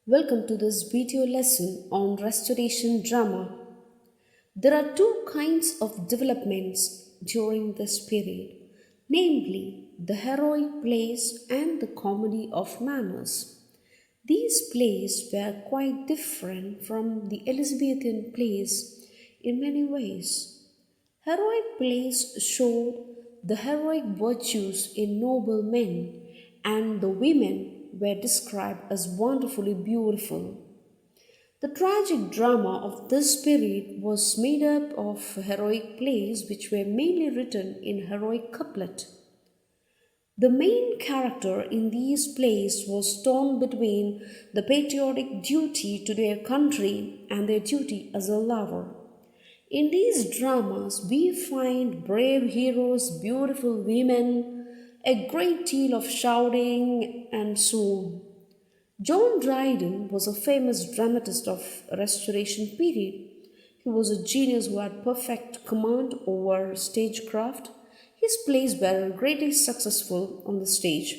Welcome to this video lesson on restoration drama. There are two kinds of developments during this period, namely the heroic plays and the comedy of manners. These plays were quite different from the Elizabethan plays in many ways. Heroic plays showed the heroic virtues in noble men, and the women were described as wonderfully beautiful. The tragic drama of this period was made up of heroic plays which were mainly written in heroic couplet. The main character in these plays was torn between the patriotic duty to their country and their duty as a lover. In these dramas, we find brave heroes, beautiful women, a great deal of shouting, and so on. John Dryden was a famous dramatist of Restoration period. He was a genius who had perfect command over stagecraft. His plays were greatly successful on the stage.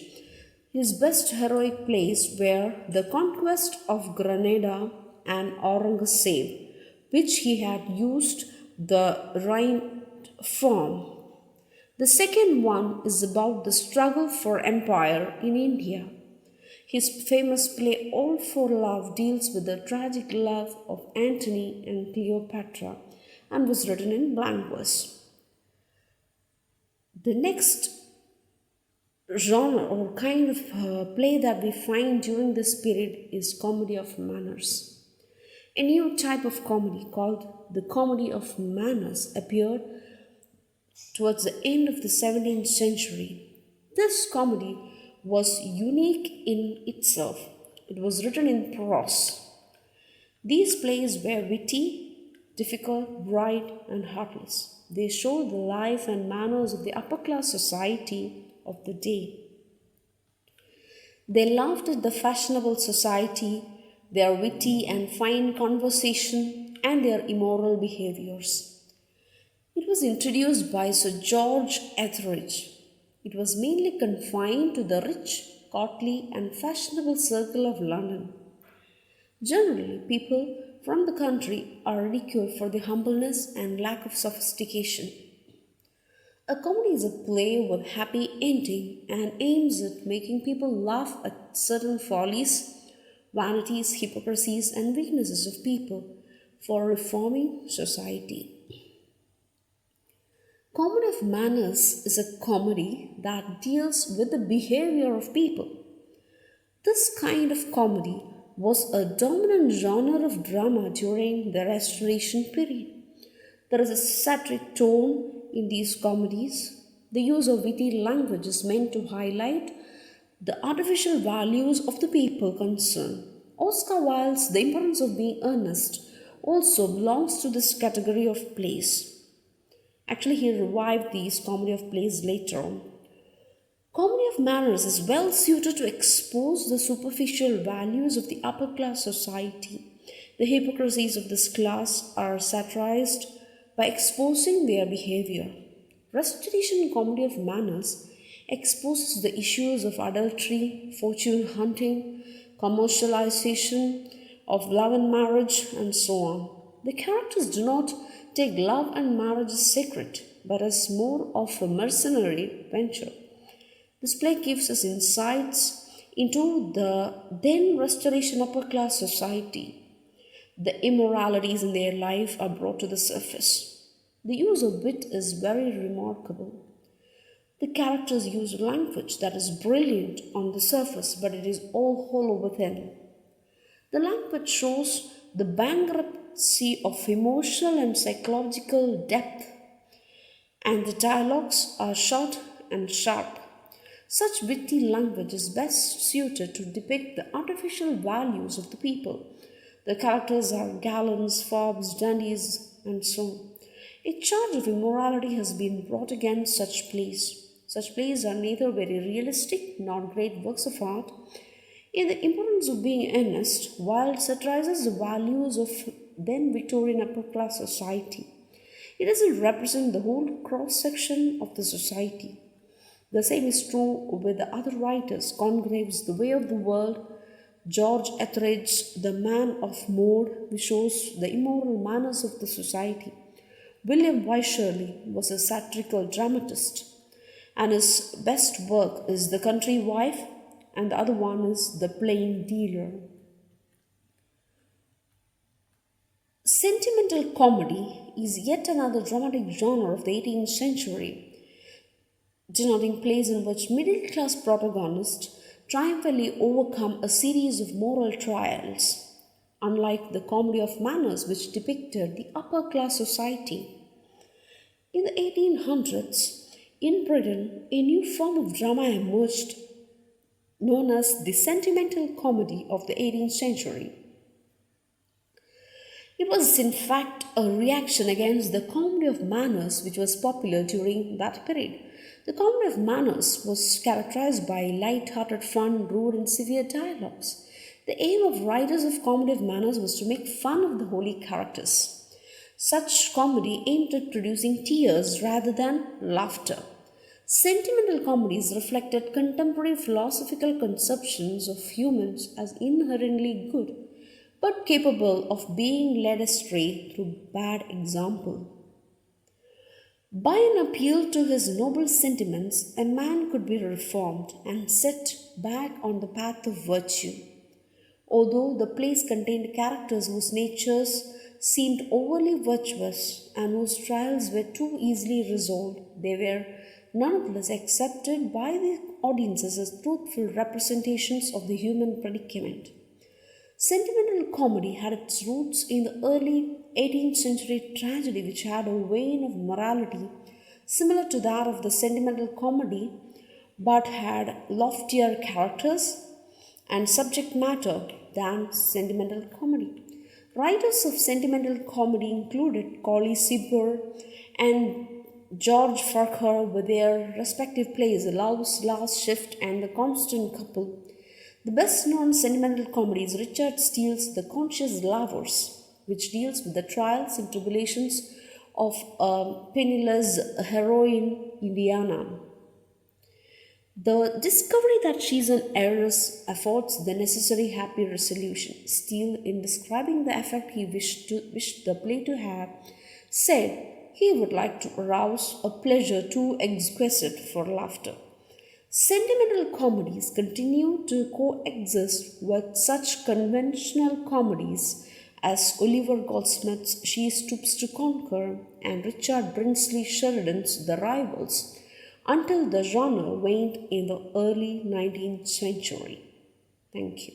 His best heroic plays were The Conquest of Granada and Aurangzeb, which he had used the rhymed form. The second one is about the struggle for empire in India. His famous play All for Love deals with the tragic love of Antony and Cleopatra and was written in blank verse. The next genre or kind of play that we find during this period is comedy of manners. A new type of comedy called the comedy of manners appeared towards the end of the 17th century. This comedy was unique in itself. It was written in prose. These plays were witty, difficult, bright, and heartless. They showed the life and manners of the upper class society of the day. They laughed at the fashionable society, their witty and fine conversation, and their immoral behaviors. It was introduced by Sir George Etheridge. It was mainly confined to the rich, courtly, and fashionable circle of London. Generally, people from the country are ridiculed for their humbleness and lack of sophistication. A comedy is a play with happy ending and aims at making people laugh at certain follies, vanities, hypocrisies, and weaknesses of people for reforming society. Comedy of Manners is a comedy that deals with the behavior of people. This kind of comedy was a dominant genre of drama during the Restoration period. There is a satiric tone in these comedies. The use of witty language is meant to highlight the artificial values of the people concerned. Oscar Wilde's The Importance of Being Earnest also belongs to this category of plays. Actually, he revived these comedy of plays later on. Comedy of manners is well suited to expose the superficial values of the upper class society. The hypocrisies of this class are satirized by exposing their behavior. Restoration comedy of manners exposes the issues of adultery, fortune hunting, commercialization of love and marriage, and so on. The characters do not take love and marriage as sacred, but as more of a mercenary venture. This play gives us insights into the then Restoration upper class society. The immoralities in their life are brought to the surface. The use of wit is very remarkable. The characters use language that is brilliant on the surface, but it is all hollow within. The language shows the bankruptcy of emotional and psychological depth, and the dialogues are short and sharp. Such witty language is best suited to depict the artificial values of the people. The characters are gallants, fobs, dandies, and so on. A charge of immorality has been brought against such plays. Such plays are neither very realistic nor great works of art. In The Importance of Being Earnest, Wilde satirizes the values of then Victorian upper class society. It doesn't represent the whole cross section of the society. The same is true with the other writers. Congreve's The Way of the World George Etheridge's The Man of Mode, which shows the immoral manners of the society. William Wycherley was a satirical dramatist, and his best work is The Country Wife, and the other one is The Plain Dealer. Sentimental comedy is yet another dramatic genre of the 18th century, denoting plays in which middle class protagonists triumphantly overcome a series of moral trials, unlike the comedy of manners, which depicted the upper class society. In the 1800s, in Britain, a new form of drama emerged known as the sentimental comedy of the 18th century. It was, in fact, a reaction against the comedy of manners which was popular during that period. The comedy of manners was characterized by light-hearted fun, rude, and severe dialogues. The aim of writers of comedy of manners was to make fun of the holy characters. Such comedy aimed at producing tears rather than laughter. Sentimental comedies reflected contemporary philosophical conceptions of humans as inherently good, but capable of being led astray through bad example. By an appeal to his noble sentiments, a man could be reformed and set back on the path of virtue. Although the plays contained characters whose natures seemed overly virtuous and whose trials were too easily resolved, they were nonetheless accepted by the audiences as truthful representations of the human predicament. Sentimental comedy had its roots in the early 18th century tragedy, which had a vein of morality similar to that of the sentimental comedy, but had loftier characters and subject matter than sentimental comedy. Writers of sentimental comedy included Colley Cibber and George Farquhar with their respective plays Love's Last Shift and The Constant Couple. The best known sentimental comedy is Richard Steele's The Conscious Lovers, which deals with the trials and tribulations of a penniless heroine, Indiana. The discovery that she is an heiress affords the necessary happy resolution. Steele, in describing the effect he wished the play to have, said he would like to arouse a pleasure too exquisite for laughter. Sentimental comedies continue to coexist with such conventional comedies as Oliver Goldsmith's She Stoops to Conquer and Richard Brinsley Sheridan's The Rivals until the genre waned in the early 19th century. Thank you.